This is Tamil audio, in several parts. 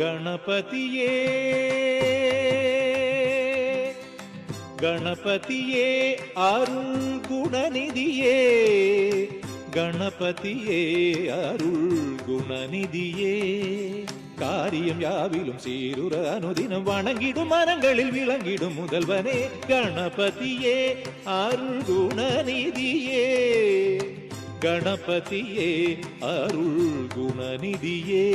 கணபதியே கணபதியே அருள் குணநிதியே கணபதியே அருள் குணநிதியே காரியம் யாவிலும் சீருர அனுதினம் வணங்கிடும் மனங்களில் விளங்கிடும் முதல்வனே கணபதியே அருள் குணநிதியே கணபதியே அருள் குணநிதியே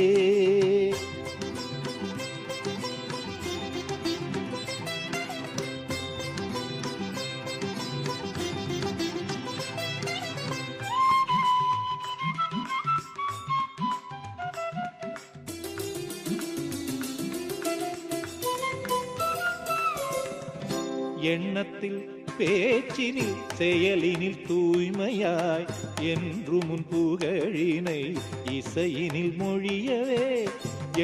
எண்ணத்தில் பேச்சினில் செயலினில் தூய்மையாய் என்று முன் புகழினை இசையினில் மொழியவே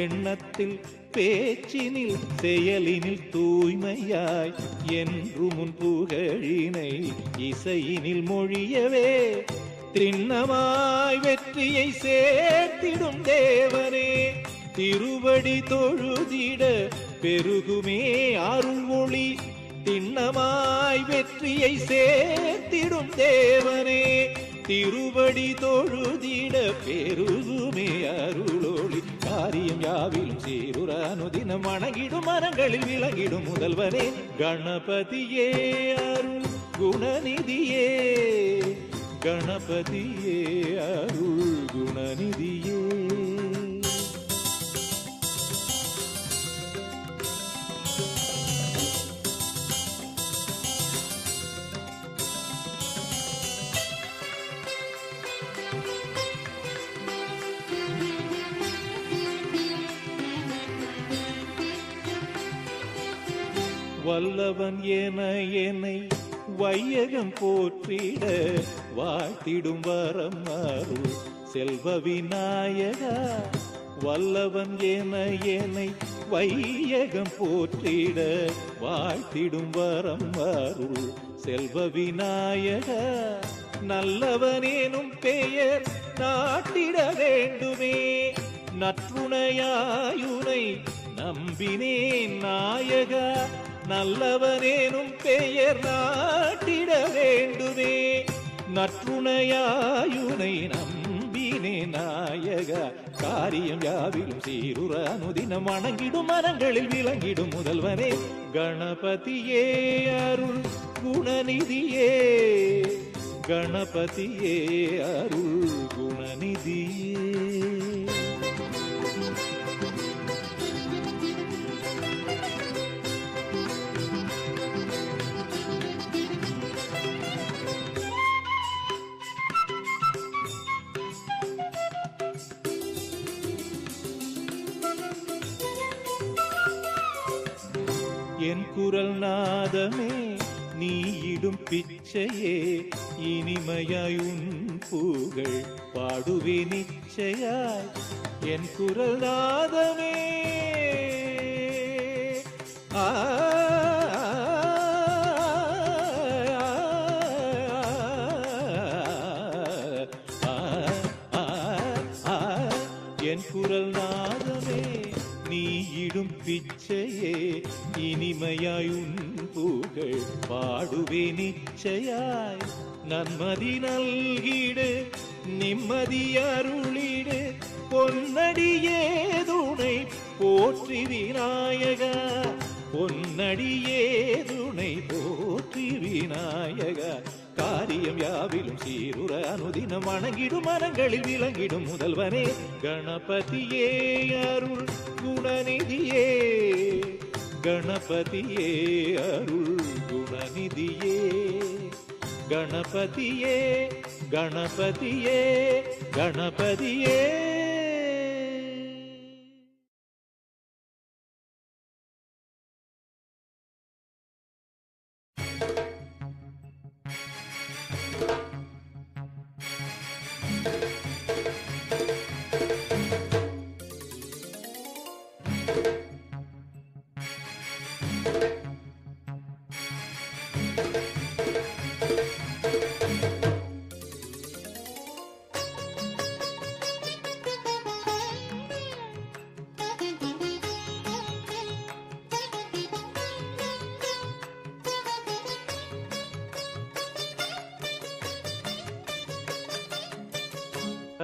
எண்ணத்தில் பேச்சினில் செயலினில் தூய்மையாய் என்று முன் புகழினை இசையினில் மொழியவே திண்ணமாய் வெற்றியை சேர்த்திடும் தேவனே திருவடி தொழுதிட பெருகுமே அருள் ஒளி திண்ணமாய் வெற்றியை சேர்த்திடும் தேவனே திருவடி தொழுதிட பெருகுமே அருளொளி காரியம் யாவிலும் சீருர அனுதினம் வணங்கிடும் மனங்களில் விளங்கிடும் முதல்வனே கணபதியே அருள் குணநிதியே கணபதியே அருள் குணநிதியே வல்லவன் என என்னை வையகம் போற்றிட வாழ்த்திடும் வரம் அருள் செல்வ விநாயகா வல்லவன் என என்னை வையகம் போற்றிட வாழ்த்திடும் வரம் அருள் செல்வ விநாயகா நல்லவனேனும் பெயர் நாட்டிட வேண்டுமே நற்றுணையாயுனை நம்பினேன் நாயகா நல்லவனேனும் பெயர் நாட்டிட வேண்டுமே நற்றுணையாயுனை நம்பினே நாயகா காரியம் யாவிலும் சீருர அனுதினம் வணங்கிடும் மனங்களில் விளங்கிடும் முதல்வனே கணபதியே அருள் குணநிதியே கணபதியே அருள் குணநிதியே என் குரல் நாதமே நீயிடும் பிச்சையே இனிமையாய் உன் புகழ் பாடுவே நிச்சயாய் என் குரல் நாதமே என் குரல் நாதமே நீயிடும் பிச்சையே இனிமையாய் உன் புகழ் பாடுவே நிச்சயாய் நன்மதி நல்கிடு நிம்மதி அருளிடு பொன்னடியே துணை போற்றி விநாயகா பொன்னடியே துணை போற்றி விநாயகா காரியம் யாவிலும் சீருர அனுதினம் வணங்கிடும் மனங்களில் விளங்கிடும் முதல்வனே கணபதியே அருள் குணநிதியே கணபதியே அருள் குணநிதியே கணபதியே கணபதியே கணபதியே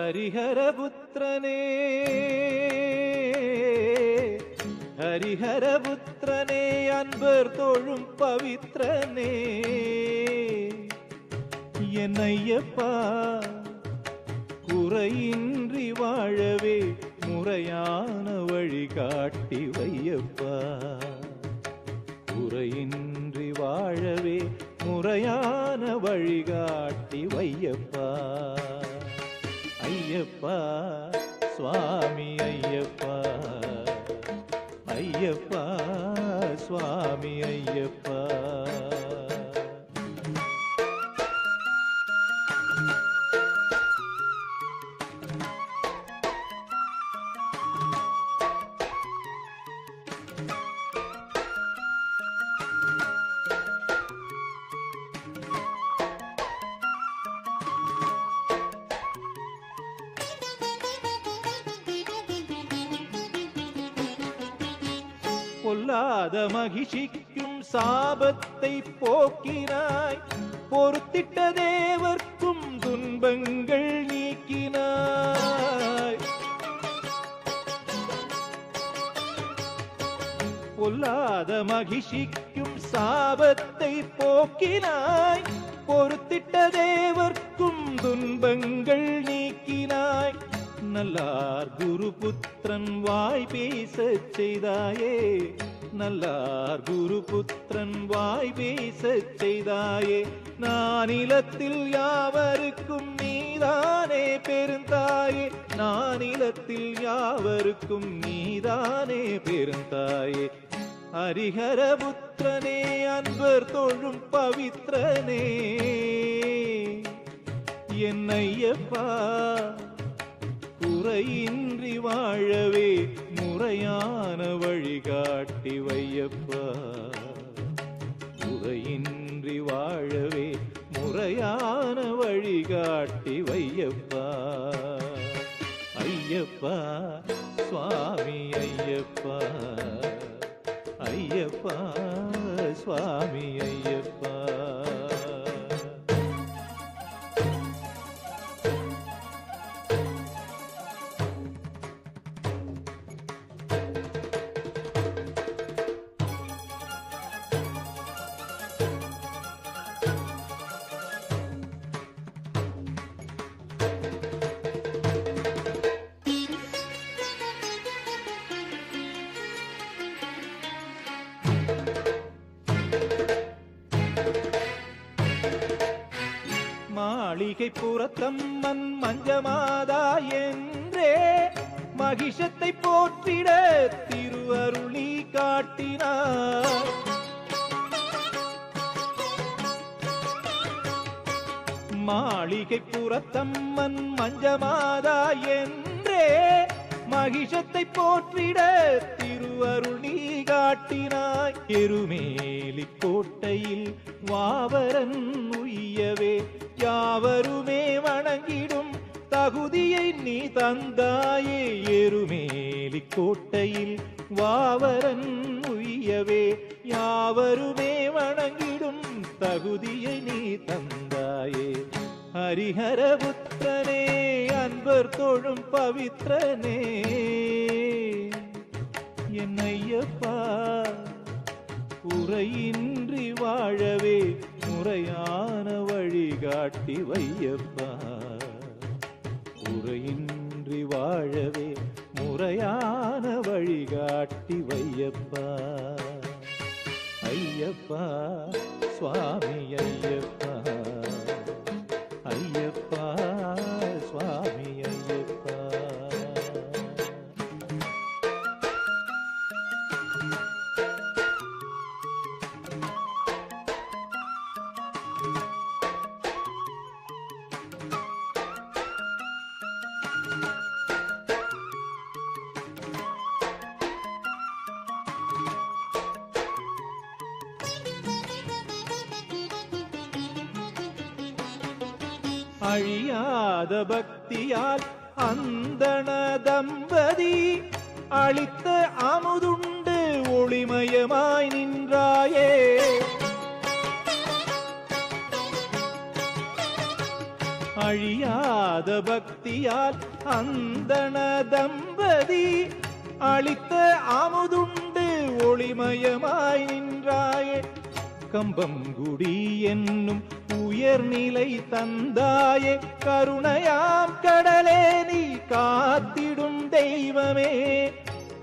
ஹரிஹரபுத்திரனே ஹரிஹரபுத்திரனே அன்பர் தோழும் பவித்ரனே என் ஐயப்பா குறையின்றி வாழவே முறையான வழி காட்டி வையப்பா குறையின்றி வாழவே முறையான வழி காட்டி வையப்பா ஐயப்பா சுவாமி ஐயப்பா ஐயப்பா சுவாமி ஐயப்பா பொல்லாத மகிழ்ச்சிக்கும் சாபத்தை போக்கினாய் பொறுத்திட்ட தேவர்க்கும் துன்பங்கள் நீக்கினாய் பொல்லாத மகிழ்ச்சிக்கும் சாபத்தை போக்கினாய் பொறுத்திட்ட தேவர்க்கும் துன்பங்கள் நீக்கினாய் நல்லார் குருபுத்திரன் வாய் பேசச் செய்தாயே நல்லார் குருபுத்திரன் வாய் பேசச் செய்தாயே நானிலத்தில் யாவருக்கும் நீதானே பெருந்தாயே நானிலத்தில் யாவருக்கும் நீதானே பெருந்தாயே ஹரிஹரபுத்திரனே அன்பர் தோழும் பவித்ரனே என் ஐயப்பா குறையின்றி வாழவே முறையான வழி காட்டி வையப்பா குறையின்றி வாழவே முறையான வழி காட்டி வையப்பா ஐயப்பா சுவாமி ஐயப்பா ஐயப்பா சுவாமி ஐயப்பா மாளிகை புறத்தம்மன் மஞ்சமாதா என்றே மகிஷத்தை போற்றிட திருவருளி காட்டினார் மாளிகை புறத்தம்மன் மஞ்சமாதா என்றே மகிஷத்தை போற்றிட திருவருளி காட்டினாய் எருமேலி கோட்டையில் வாவரன் உய்யவே யாவருமே வணங்கிடும் தகுதியை நீ தந்தாயே எருமேலி கோட்டையில் வாவரன் உய்யவே யாவருமே வணங்கிடும் தகுதியை நீ தந்தாயே ஹரிஹரபுத்திரனே அன்பர் தோழும் பவித்ரனே என் ஐயப்பா குறையின்றி வாழவே முறையான வழி காட்டி வையப்பா குறையின்றி வாழவே முறையான வழி காட்டி வையப்பா ஐயப்பா சுவாமி ஐயப்பா ஐயப்பா சுவாமி ஐயப்பா அழியாத பக்தியால் அந்தண தம்பதி அளித்த அமுதுண்டு ஒளிமயமாய் நின்றாயே அழியாத பக்தியால் அந்தண தம்பதி அளித்த அமுதுண்டு ஒளிமயமாய் நின்றாயே. கம்பங்குடி என்னும் உயர்நிலை தந்தாயே. கருணையாம் கடலே நீ காத்திடும் தெய்வமே.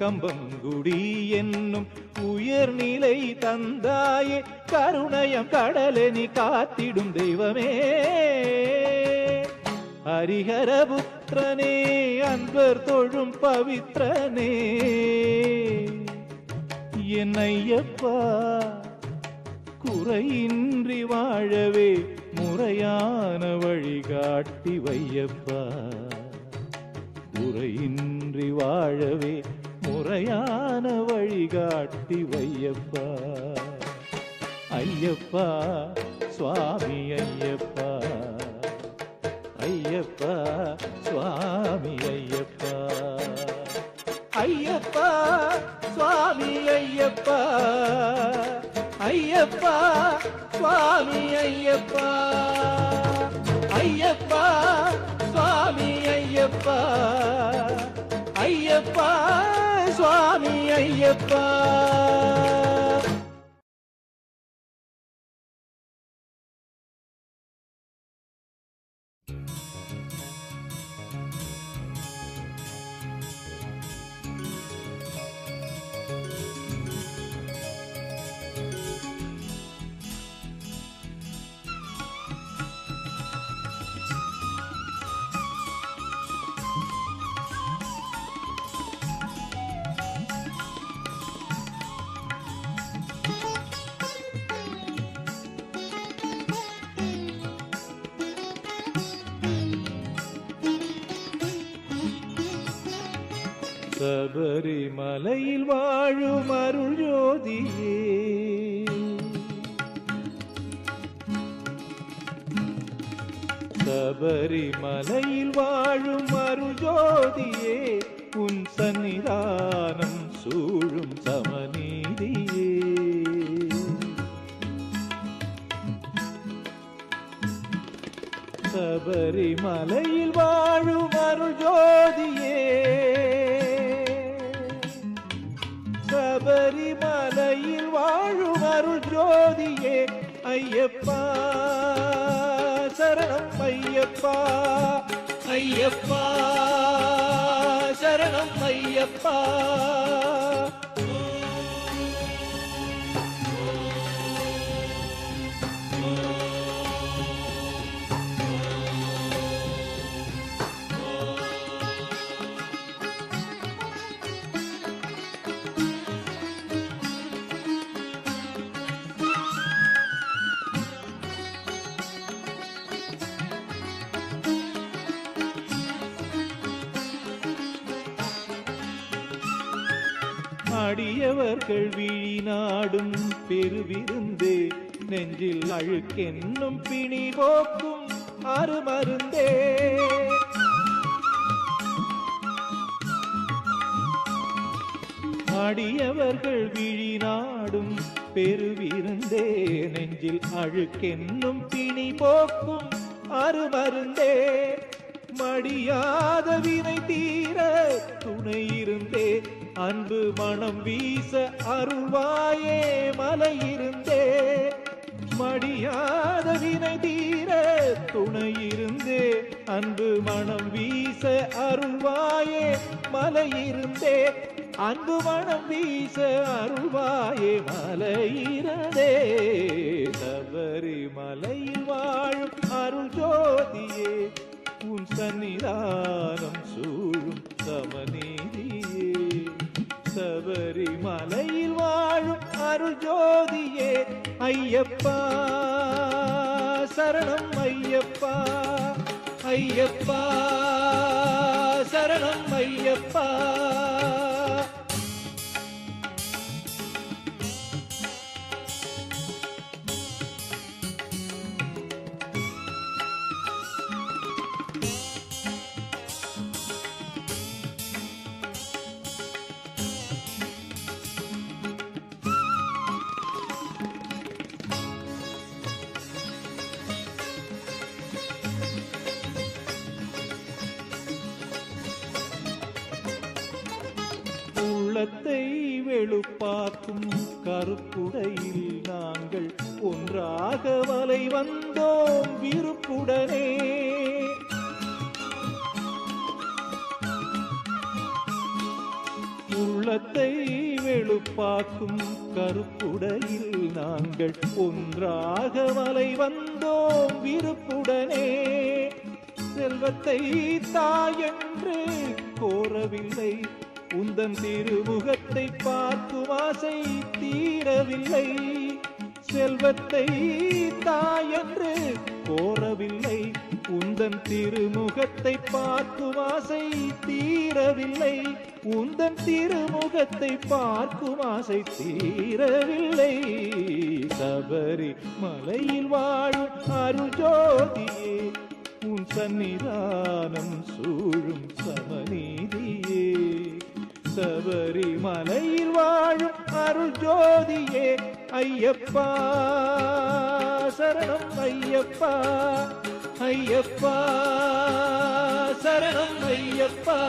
கம்பங்குடி என்னும் உயர்நிலை தந்தாயே. கருணையம் கடலே நீ காத்திடும் தெய்வமே. ஹரிஹரபுத்திரனே அன்பர் தொழும் பவித்ரனே என் ஐயப்பா, குறையின்றி வாழவே முறையான வழிகாட்டி வையப்பா. குறையின்றி வாழவே முறையான வழிகாட்டி வையப்பா. ஐயப்பா சுவாமி ஐயப்பா, ஐயப்பா சுவாமி ஐயப்பா. ஐயப்பா சுவாமி ஐயப்பா, ஐயப்பா சுவாமி ஐயப்பா. ஐயப்பா சுவாமி ஐயப்பா, ஐயப்பா சுவாமி ஐயப்பா. சபரிமலையில் வாழும் அருள் ஜோதியே, சபரிமலையில் வாழும் அருள் ஜோதியே, உன் சன்னிதானம் சூழும் சமநீதியே. சபரிமலையில் வாழும் அருள் ஜோதியே, சபரிமலையில் வாழும் அருள் ஜோதியே. ஐயப்பா சரணம் ஐயப்பா, ஐயப்பா சரணம் ஐயப்பா. அடியவர்கள் விழி நாடும் பெருவிருந்தே, நெஞ்சில் அழுக்கென்னும் பிணி போக்கும் அருமருந்தே. அடியவர்கள் விழி நாடும் பெருவிருந்தே, நெஞ்சில் அழுக்கென்னும் பிணி போக்கும் அருமருந்தே. மடியாத வினை தீர துணை இருந்தே, அன்பு மனம் வீச அருள்வாயே மலையிருந்தே. மடியாத வினை தீர துணை இருந்தே, அன்பு மனம் வீச அருள்வாயே மலையிருந்தே. அன்பு மனம் வீச அருள்வாயே மலையிருந்தே. சபரிமலையில் வாழும் அருள் ஜோதியே, உன் சன்னிதானம் சூழும் சமநீதியே. சபரிமலையில் வாழும் அருள் ஜோதியே. ஐயப்பா சரணம் ஐயப்பா, ஐயப்பா சரணம் ஐயப்பா. வெளுப்பாக்கும் கருப்புடையில் நாங்கள் ஒன்றாக வலை வந்தோம் விருப்புடனே. உள்ளத்தை வெளுப்பாக்கும் கருப்புடையில் நாங்கள் ஒன்றாக வலை வந்தோம் விருப்புடனே. செல்வத்தை தாயென்று கோரவில்லை, உந்தன் திருமுகத்தை பார்க்கும் ஆசை தீரவில்லை. செல்வத்தை தாயென்று கோரவில்லை, உந்தன் திருமுகத்தை பார்க்கும் ஆசை தீரவில்லை. உந்தன் திருமுகத்தை பார்க்கும் ஆசை தீரவில்லை. சபரி மலையில் வாழும் அருஜோதியே, உன் சன்னிதானம் சூழும் சமநீதியே. சபரி மலையில் வாழும் அருஜோதியே, ஐயப்பா சரணம் ஐயப்பா, ஐயப்பா சரணம் ஐயப்பா.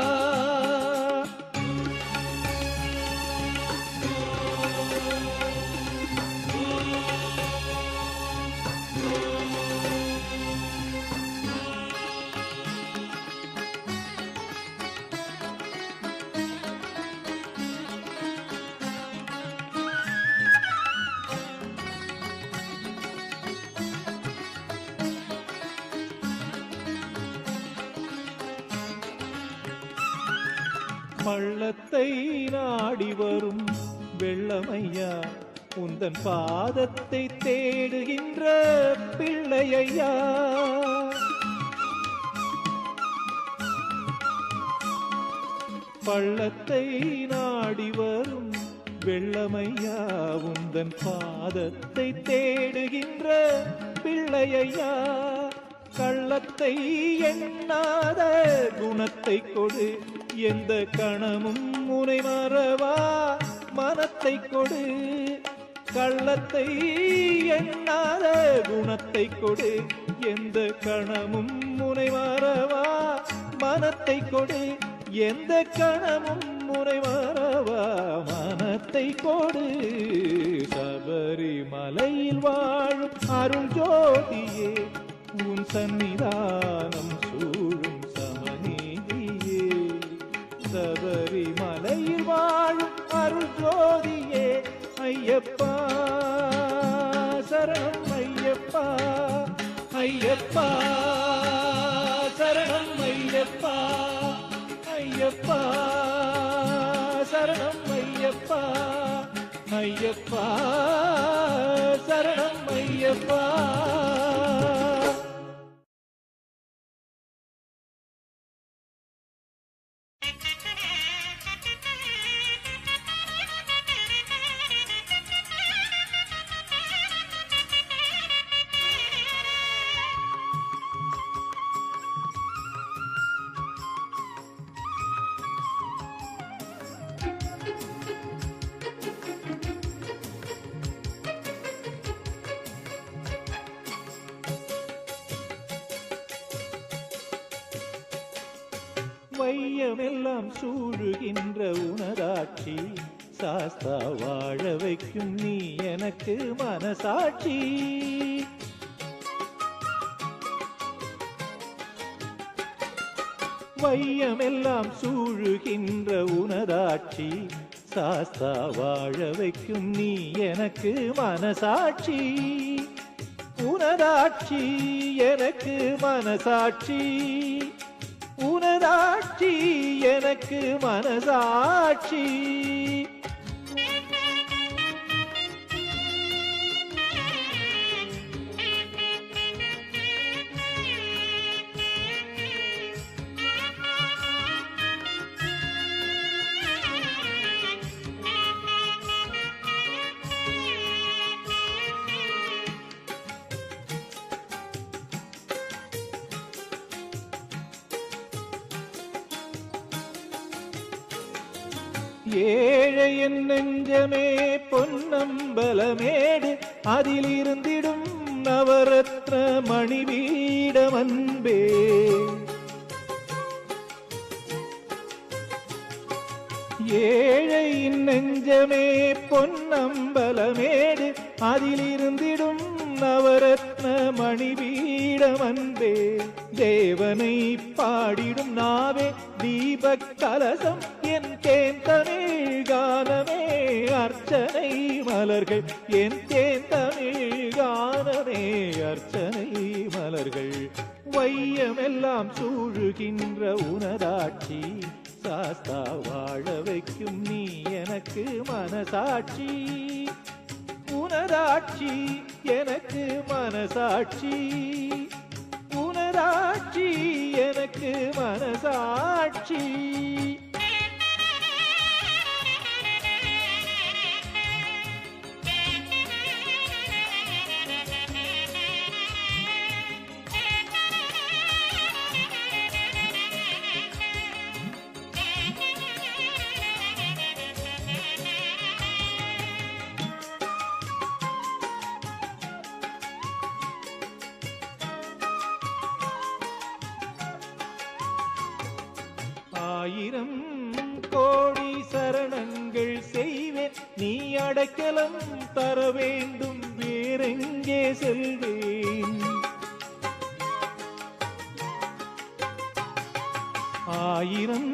பள்ளத்தை நாடி வரும் வெள்ளமையா, உந்தன் பாதத்தை தேடுகின்ற பிள்ளையா. பள்ளத்தை நாடி வரும் வெள்ளமையா, உந்தன் பாதத்தை தேடுகின்ற பிள்ளையா. கள்ளத்தை எண்ணாத குணத்தை கொடு, எந்த கணமும் முனை மறவா மனத்தை கொடு. கள்ளத்தை எண்ணாத குணத்தை கொடு, எந்த கணமும் முனை மறவா மனத்தை கொடு. எந்த கணமும் முனை மறவா மனத்தை கொடு. சபரி மலையில் வாழும் அருள் ஜோதியே, உன் சன்னிதானம் சூழும் சமநீதியே. சபரி மலையில் வாழும் அருள் ஜோதியே, ஐயப்பா சரணம் ஐயப்பா, ஐயப்பா சரணம் ஐயப்பா, ஐயப்பா சரணம் ஐயப்பா, ஐயப்பா சரணம் ஐயப்பா. வையமெல்லாம் சூழுகின்ற உனதாட்சி, சாஸ்தா வாழ வைக்கும் நீ எனக்கு மனசாட்சி. வையமெல்லாம் சூழுகின்ற உனதாட்சி, சாஸ்தா வாழ வைக்கும் நீ எனக்கு மனசாட்சி. உனதாட்சி எனக்கு மனசாட்சி, உனதாட்சி எனக்கு மனசாட்சி. ஏழையின் நெஞ்சமே பொன்னம்பலமேடு, அதிலிருந்திடும் நவரத்ன மணிவீடம் அன்பே. ஏழையின் நெஞ்சமே பொன்னம்பலமேடு அதிலிருந்திடும் நவரத்ன மணிபீடம் அன்பே தேவனை பாடிடும் நாவே தீபக் கலசம் என் தேன் தமிழ் கானமே அர்ச்சனை மலர்கள் என் தேன் தமிழ் கானமே அர்ச்சனை மலர்கள் வையமெல்லாம் சூழுகின்ற உனதாட்சி சாஸ்தா வாழ வைக்கும் நீ எனக்கு மனசாட்சி உனதாட்சி எனக்கு மனசாட்சி உனதாட்சி எனக்கு மனசாட்சி ஆயிரம் கோடி சரணங்கள் செய்வேன் நீ அடைக்கலம் தர வேண்டும் வேறெங்கே செல்வேன் ஆயிரம்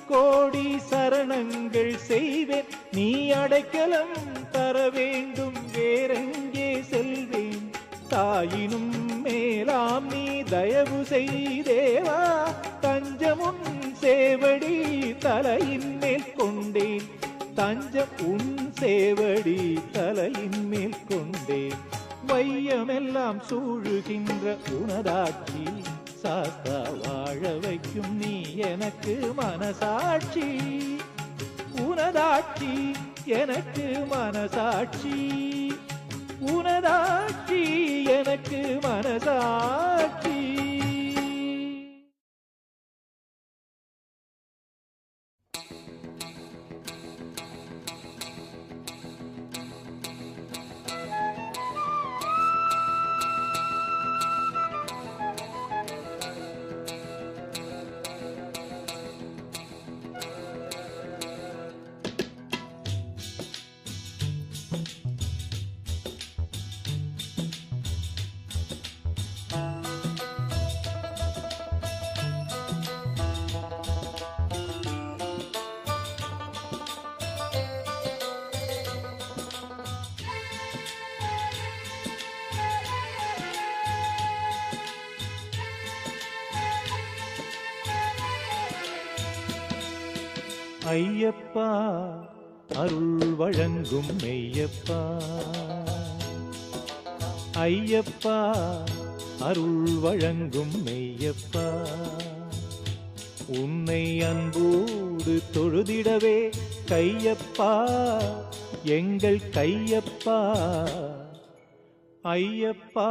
கோடி சரணங்கள் செய்வேன் நீ அடைக்கலம் தர வேண்டும் வேறெங்கே செல்வேன் தாயினும் மேலாம் நீ தயவு செய்தேவா தஞ்சமுன் சேவடி தலையின் மேல் கொண்டேன் தஞ்சம் உன் சேவடி தலையின் மேல் கொண்டேன் வையமெல்லாம் சூழுகின்ற உனதாட்சி சாஸ்தா வாழ வைக்கும் நீ எனக்கு மனசாட்சி உனதாட்சி எனக்கு மனசாட்சி உனதாட்சி எனக்கு மனசாட்சி ஐயப்பா அருள் வழங்கும் மெய்யப்பா ஐயப்பா அருள் வழங்கும் மெய்யப்பா உன்னை அன்போடு தொழுதிடவே கையப்பா எங்கள் கையப்பா ஐயப்பா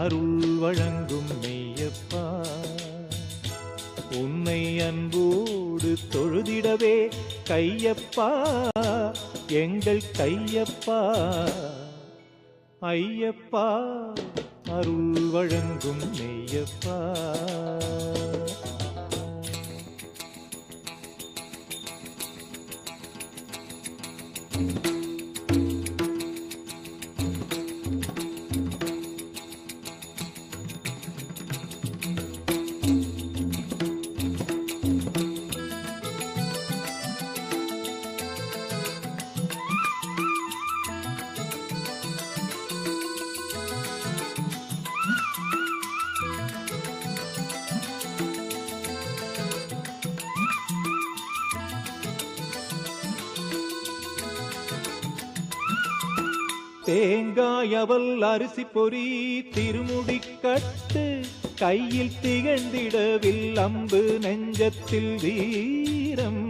அருள் வழங்கும் மெய்யப்பா உன்னை அன்போடு தொழுதிடவே கையப்பா எங்கள் கையப்பா ஐயப்பா அருள் வழங்கும் மெய்யப்பா தேங்காய் அவல் அரிசி பொறி திருமுடி கட்டு கையில் திகழ்ந்திடவில் அம்பு நெஞ்சத்தில் வீரம்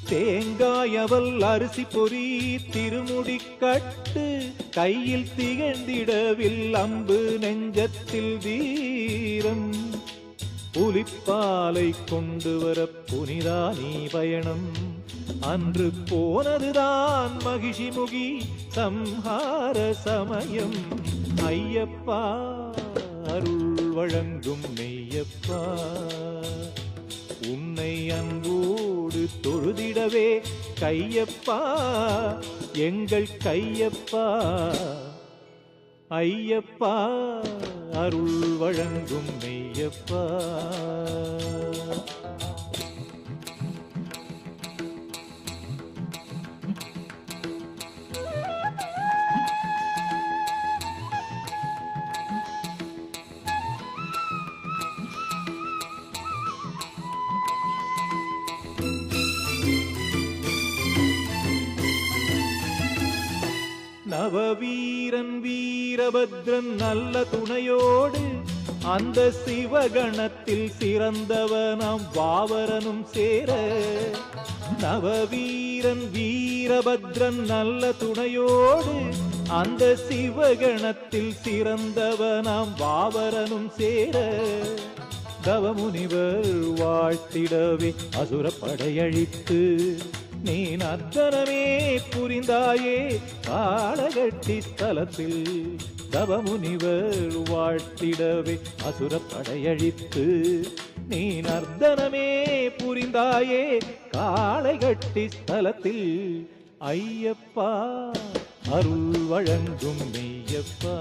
தேங்காய் அவல் அரிசி பொறி திருமுடி கட்டு கையில் திகழ்ந்திடவில் அம்பு நெஞ்சத்தில் வீரம் புலிப்பாலை கொண்டு வர புனிதா நீ பயணம் அன்று போனதுதான் மகிஷிமுகி சம்ஹார சமயம் ஐயப்பா அருள் வழங்கும் மெய்யப்பா உன்னை அன்போடு தொழுதிடவே கையப்பா எங்கள் கையப்பா ஐயப்பா அருள் வழங்கும் மெய்யப்பா. நவவீரன் வீரபத்ரன் நல்ல துணையோடு அந்த சிவகணத்தில் சிறந்தவனாம் வாவரனும் சேர. நவவீரன் வீரபத்ரன் நல்ல துணையோடு அந்த சிவகணத்தில் சிறந்தவனாம் வாவரனும் சேர. தவமுனிவர் வாழ்த்திடவே அசுரப்படையழித்து நீ நர்த்தனமே புரிந்தாயே காளகட்டி ஸ்தலத்தில். தவமுனிவர் வாழ்த்திடவே அசுரப்படையழித்து நீ நர்த்தனமே புரிந்தாயே காளகட்டி ஸ்தலத்தில். ஐயப்பா அருள் வழங்கும் மெய்யப்பா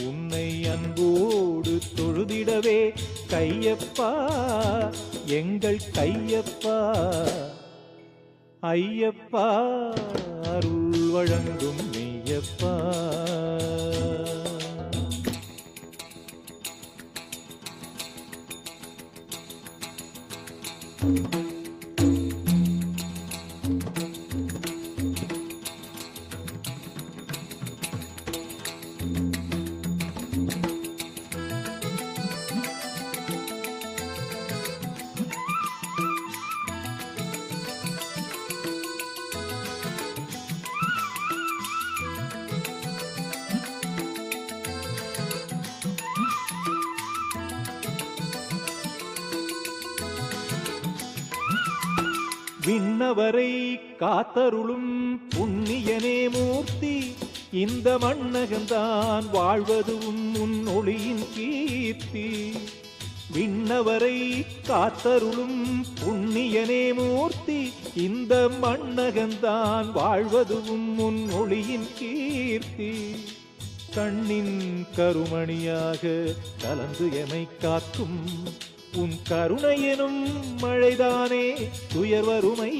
உன்னை அன்போடு தொழுதிடவே கையப்பா எங்கள் கையப்பா ஐயப்பா அருள் வழங்கும் மெய்யப்பா. விண்ணவரை காத்தருளும் புண்ணியனே மூர்த்தி இந்த மண்ணகந்தான் வாழ்வதும் உன் ஒளியின் கீர்த்தி. விண்ணவரை காத்தருளும் புண்ணியனே மூர்த்தி இந்த மண்ணகந்தான் வாழ்வதும் உன் ஒளியின் கீர்த்தி. கண்ணின் கருமணியாக கலந்து எமை காக்கும் உன் கருணையெனும் மழைதானே துயர்வருமை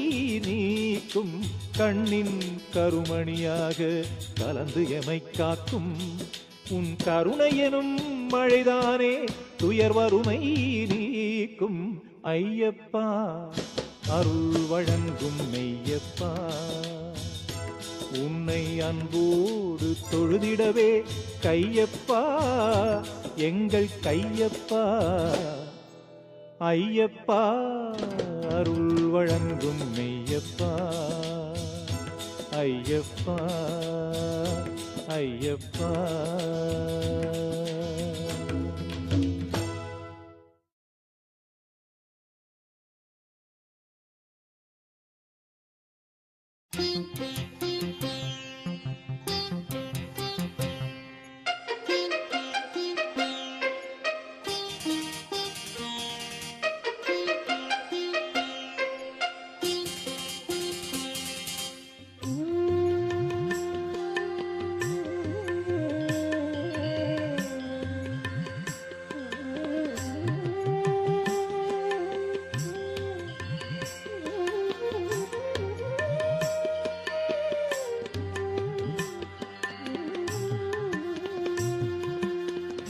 நீக்கும். கண்ணின் கருமணியாக கலந்து எமை காக்கும் உன் கருணையெனும் மழைதானே துயர்வருமை நீக்கும். ஐயப்பா அருள் வழங்கும் மெய்யப்பா உன்னை அன்போடு தொழுதிடவே கையப்பா எங்கள் கையப்பா ஐயப்பா அருள் வழங்கும் மெய்யப்பா ஐயப்பா ஐயப்பா.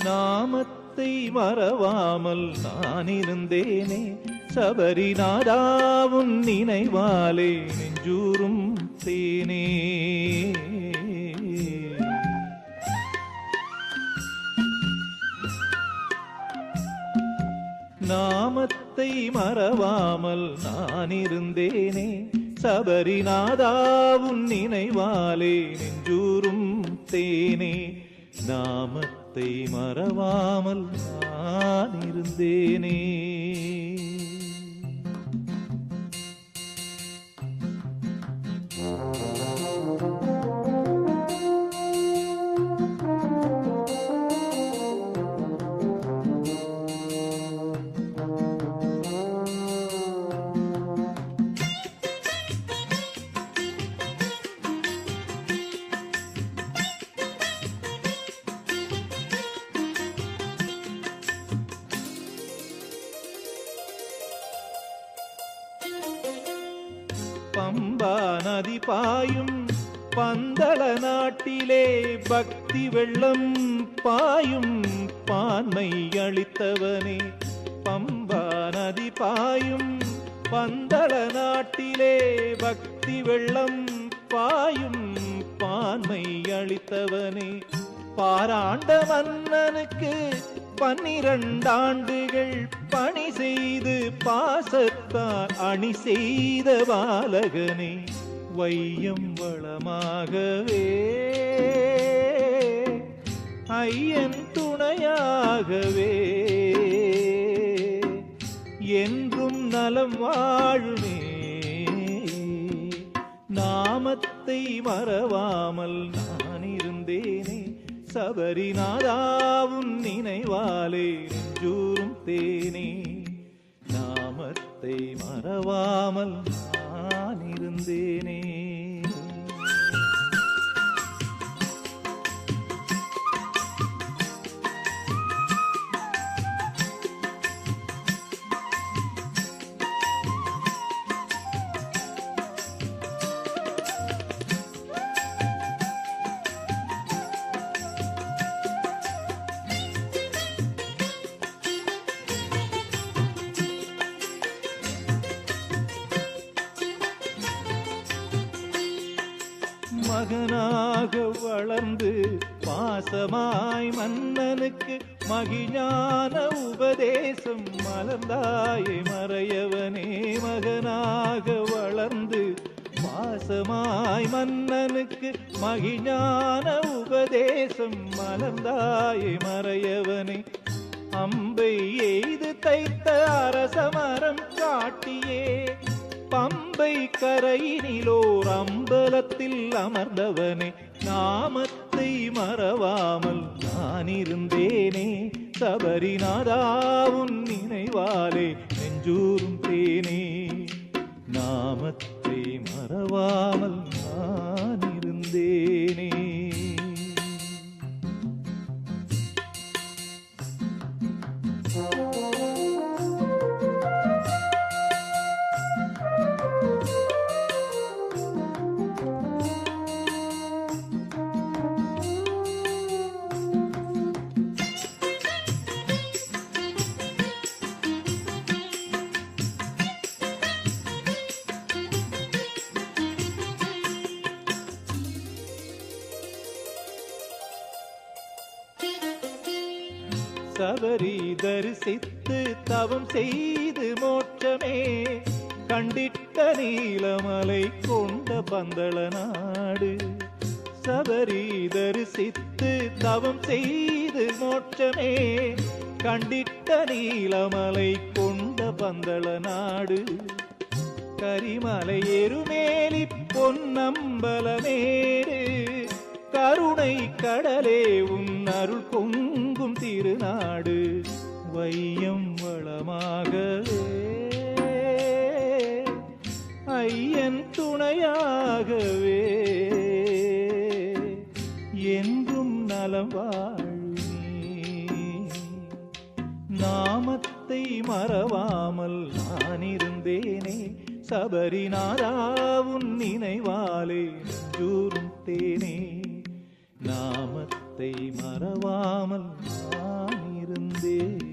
நாமத்தை மறவாமல் நான் இருந்தேனே சபரிநாதாவும் நினைவாலே நெஞ்சூரும் தேனே. நாமத்தை மறவாமல் நான் இருந்தேனே சபரிநாதாவும் நினைவாலே நெஞ்சூரும் தேனே. நாமத்தை மறவாமல் நான் இருந்தேனே. பம்பா நதி பாயும் பந்தள நாட்டிலே பக்தி வெள்ளம் பாயும் பான்மை அளித்தவனே. பம்பா நதி பாயும் பந்தள நாட்டிலே பக்தி வெள்ளம் பாயும் பான்மை அளித்தவனே. பாராண்ட மன்னனுக்கு 12 ஆண்டுகள் பணி செய்து பாசத்தால் அணி செய்த பாலகனே. வையம் வளமாகவே ஐயன் துணையாகவே என்றும் நலம் வாழுமே. நாமத்தை மறவாமல் நான் இருந்தேனே. சபரிநாதாவும் நினைவாலே நெஞ்சூரும் தேனே. நாமத்தை மறவாமல் நான் இருந்தேனே. மகனாக வளர்ந்து பாசமாய் மன்னனுக்கு மகிஞான உபதேசம் மலர்ந்தாயே மறையவனே. மகனாக வளர்ந்து பாசமாய் மன்னனுக்கு மகிஞான உபதேசம் மலர்ந்தாயே மறையவனே. அம்பை எய்து தைத்த அரசமரம் காட்டியே பம்பை கரையினிலோர் அம்பலத்தில் அமர்ந்தவனே. நாமத்தை மறவாமல் நான் இருந்தேனே. சபரிநாதாவும் நினைவாலே நெஞ்சூரும் தேனே. நாமத்தை மறவாமல் நான் இருந்தேனே. சபரி தரிசித்து தவம் செய்து மோட்சமே கண்டிட்ட நீலமலை கொண்ட பந்தள நாடு. சபரி தரிசித்து தவம் செய்து மோட்சமே கண்டிட்ட நீலமலை கொண்ட பந்தள நாடு. கரிமலை எருமேலி பொன்னம்பலமேடு கருணை கடலே உன் அருள் பொங்கும் திருநாடு. வையம் வளமாகவே ஐயன் துணையாகவே என்றும் நலம் வாழுமே. நாமத்தை மறவாமல் நான் இருந்தேனே. சபரிநாதாவும் நினைவாலே நெஞ்சூரும் தேனே. நாமத்தை மறவாமல் நான் இருந்தேனே.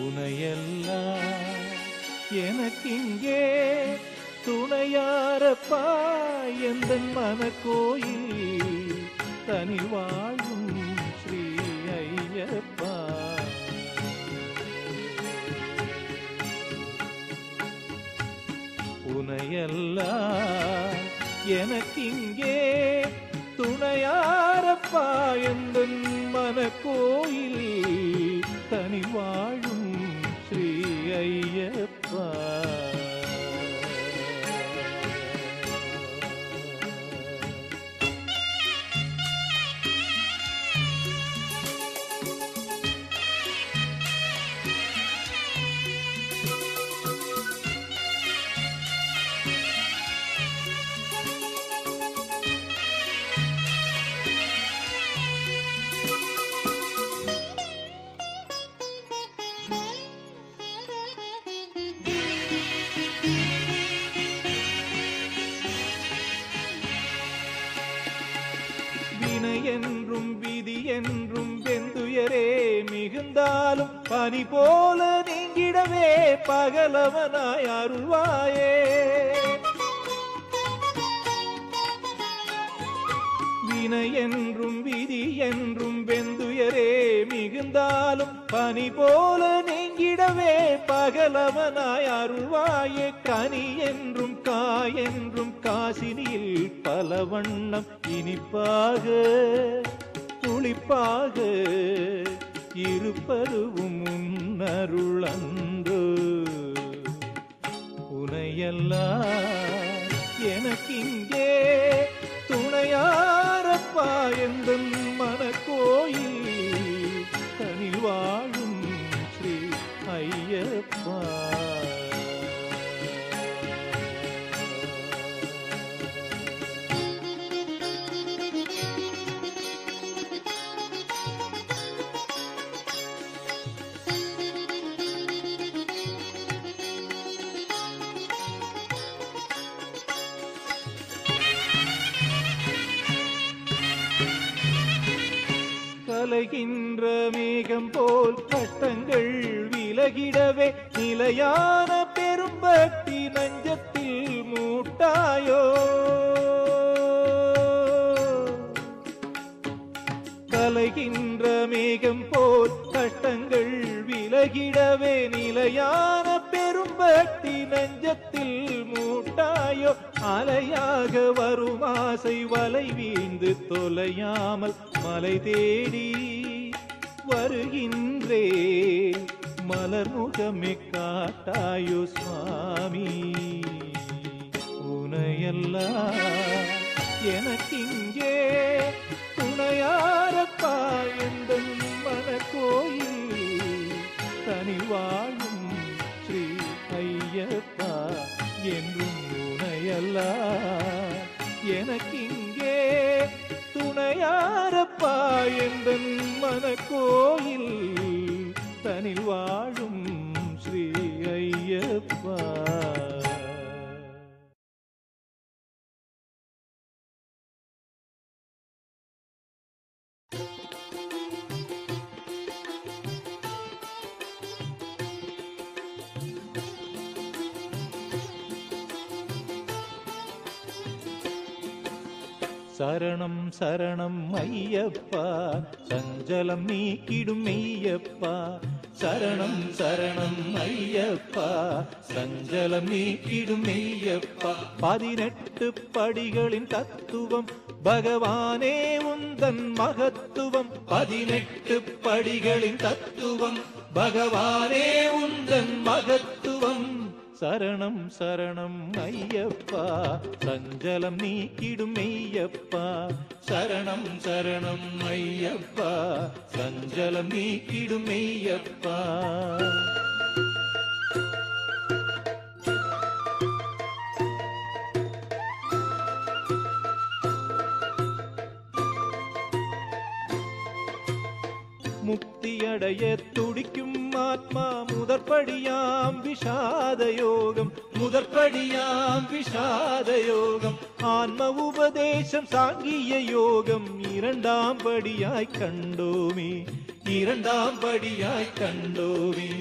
உனையெல்லாம் எனக்கிங்கே துணையாரப்பா எந்தன் மனக்கோயில் தனி வாழும் ஸ்ரீ ஐயப்பா. உனையெல்லாம் எனக்கிங்கே துணையாரப்பா எந்தன் மனக்கோயில் தனி வாழும் ஸ்ரீ ஐயப்பா. வினை என்றும் விதி என்றும் வெந்துயரே மிகுந்தாலும் பனி போல நீங்கிடவே பகலவனாய் அருள்வாயே. வினை என்றும் விதி என்றும் வெந்துயரே மிகுந்தாலும் பனி போல நீங்கிடவே பகலவனாய் அருள்வாயே. கனி என்றும் காய் என்றும் காசினியில் பல வண்ணம் இனிப்பாக துளிப்பாக இருப்பதுவும் உன்னருளன்று. உனையெல்லாம் எனக்கிங்கே துணையாரப்பா எந்தன் மனக்கோயில் தனில் வாழும் ஸ்ரீ ஐயப்பா. கலைகின்ற மேகம் போல் கஷ்டங்கள் விலகிடவே நிலையான பெரும்பக்தி நெஞ்சத்தில் மூட்டாயோ. கலைகின்ற மேகம் போல் கஷ்டங்கள் விலகிடவே நிலையான பெரும்பக்தி நெஞ்சத்தில் மூட்டாயோ. அலையாக வரும் ஆசை வலை வீழ்ந்து தொலையாமல் மலை தேடி வருகின்றே மலர் முகமே காட்டாயோ சுவாமி. உனையெல்லாம் எனக்கிங்கே துணையாரப்பா எந்தன் மனக்கோயில் தனி வாழும் ஸ்ரீ ஐயப்பா. என்றும் உனையெல்லாம் எனக்கிங்கே துணையாரப்பா எந்தன் மனக்கோயில் தனில் வாழும் ஸ்ரீ ஐயப்பா. சரணம் சரணம் ஐயப்பா சஞ்சலம் நீக்கிடும் மெய்யப்பா. சரணம் சரணம் ஐயப்பா சஞ்சலம் நீக்கிடும் மெய்யப்பா. 18 படிகளின் தத்துவம் பகவானே உந்தன் மகத்துவம். 18 படிகளின் தத்துவம் பகவானே உந்தன் மகத்துவம். சரணம் சரணம் ஐயப்பா சஞ்சலம் நீக்கிடும் மெய்யப்பா. சரணம் சரணம் ஐயப்பா சஞ்சலம் நீக்கிடும் மெய்யப்பா. முக்தியடைய துடிக்கும் ஆத்மா முதற்படியாம் விஷாத யோகம். முதற்படியாம் விஷாத யோகம். ஆன்ம உபதேசம் சாங்கிய யோகம். இரண்டாம் படியாய் கண்டோமே இரண்டாம் படியாய் கண்டோமே.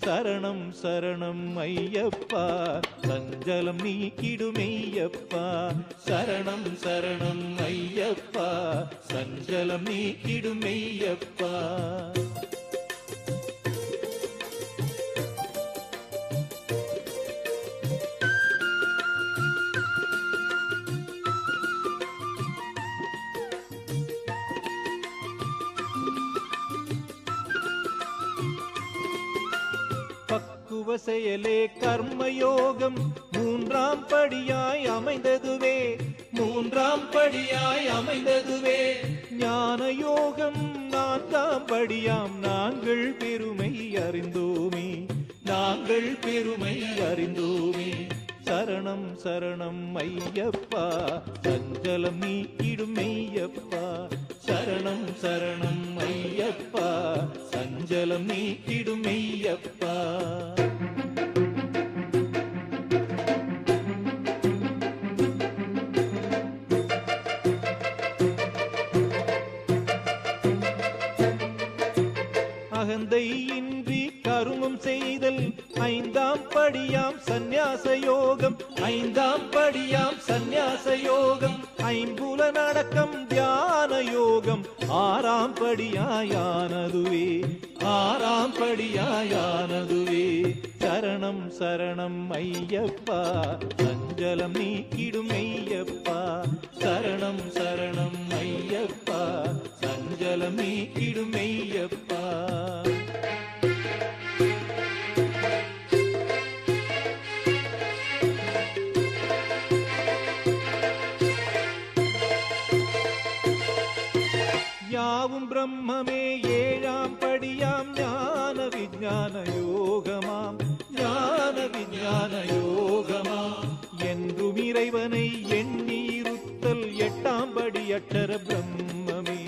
சரணம் சரணம் ஐயப்பா சஞ்சலம் நீக்கிடும் மெய்யப்பா. சரணம் சரணம் ஐயப்பா சஞ்சலம் நீக்கிடும் மெய்யப்பா. செயலே கர்மயோகம் மூன்றாம் படியாய் அமைந்ததுவே, மூன்றாம் படியாய் அமைந்ததுவே. ஞான யோகம் நான்காம் படியாம் நாங்கள் பெருமை அறிந்தோமே, நாங்கள் பெருமை அறிந்தோமே. சரணம் சரணம் ஐயப்பா, சஞ்சலம் நீக்கிடும் மெய்யப்பா. சரணம் சரணம் ஐயப்பா, சஞ்சலம் நீக்கிடும் மெய்யப்பா. அகந்தை இன்றி கருமம் செய்தல் ஐந்தாம் படியாம் சந்நியாச யோகம், ஐந்தாம் படியாம் சந்நியாச யோகம். ஐம்புலனடக்கம் தியான யோகம் ஆறாம் படியாயானதுவே, ஆறாம் படியாயானதுவே. சரணம் சரணம் ஐயப்பா, சஞ்சலம் நீக்கிடும் மெய்யப்பா. சரணம் சரணம் ஐயப்பா, சஞ்சலம் நீக்கிடும் மெய்யப்பா. யாவும் பிரம்மமே ஏழாம் படியாம் ஞான விஞ்ஞான யோகமாம், ஞான விஞ்ஞான யோகமாம். என்றும் இறைவனை எண்ணி இருத்தல் எட்டாம் படி அட்டர பிரம்மமே,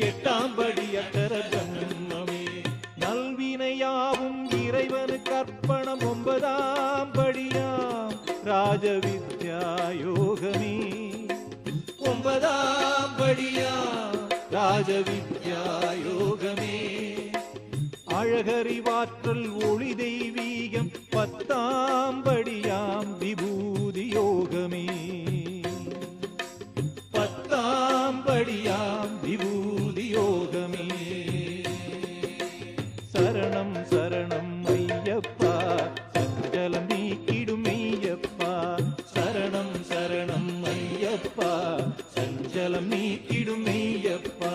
எட்டாம் படி அட்டர பிரம்மமே. நல்வினையாவும் இறைவனுக்கு அர்ப்பணம் ஒன்பதாம் படியாம் ராஜவித்யா யோகமே, ஒன்பதாம் படியாம் ராஜவித்யா யோகமே. அழகறிவாற்றல் ஒளி தெய்வீகம் பத்தாம் படியாம் விபூதி யோகமே, பத்தாம் படியாம் விபூதி யோகமே. சரணம் சரணம் ஐயப்பா, சஞ்சலம் நீக்கிடும் மெய்யப்பா. சரணம் சரணம் ஐயப்பா, சஞ்சலம் நீக்கிடும் மெய்யப்பா.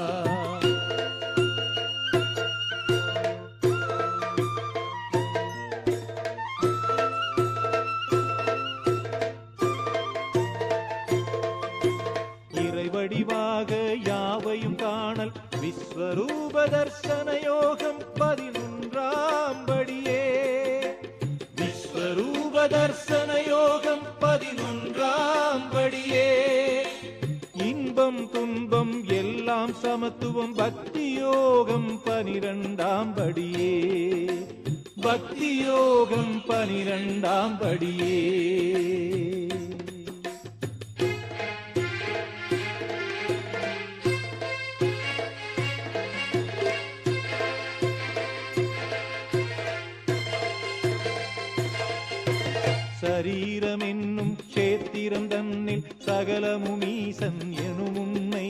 இறைவடிவாக யாவையும் காணல் விஸ்வரூப தர்சன யோகம் 11ஆம் படியே, விஸ்வரூப தர்சன யோகம் 11ஆம் படியே. இன்பம் துன்பம் எல்லாம் சமத்துவம் பக்தி யோகம் 12ஆம் படியே, பக்தி யோகம் 12ஆம் படியே. சரீரம் என்னும் கஷேத்திரம் தன்னில் சகலமுமீசன் எனும் உண்மை,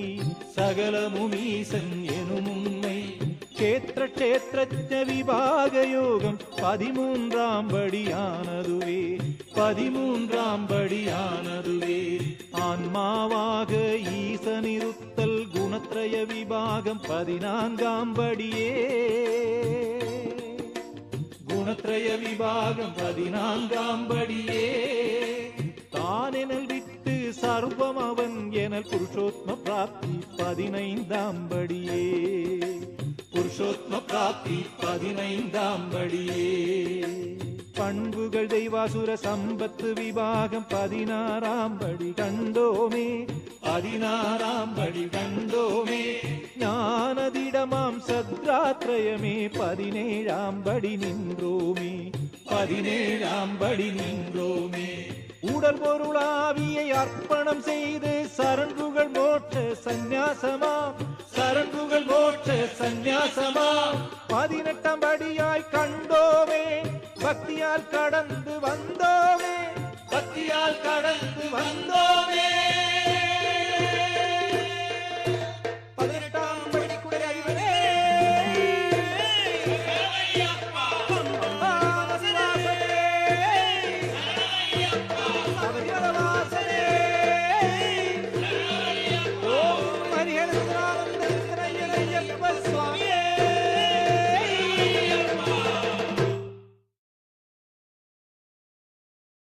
சகலமுமீசன் எனும் உண்மை. கஷேத்திர கஷேத்திரஜ விபாக யோகம் 13ஆம் படியானதுவே, 13ஆம் படியானதுவே. ஆன்மாவாக ஈசனிருத்தல் குணத்ரய விபாகம் 14ஆம் படியே, குணத்ரய விபாகம் 14ஆம் படியே. தானெனல் விட்டு சர்வம் அவன் எனல் புருஷோத்ம பிராப்தி 15ஆம் படியே, புருஷோத்ம பிராப்தி 15ஆம் படியே. பண்புகள் தெய்வாசுர சம்பத்து விபாகம் 16ஆம் படி கண்டோமே, 16ஆம் படி கண்டோமே. ஞானதிடமாம் சத்ராத்ரயமே 17ஆம் படி நின்றோமே, 17ஆம் படி நின்றோமே. உடல் பொருளாவியை அர்ப்பணம் செய்து சரண்புகள் மோட்ச சந்நியாசமாம், சரண்புகள் மோட்ச சந்நியாசமாம். 18ஆம் படியாய் கண்டோமே, பக்தியால் கடந்து வந்தோமே, பக்தியால் கடந்து வந்தோமே.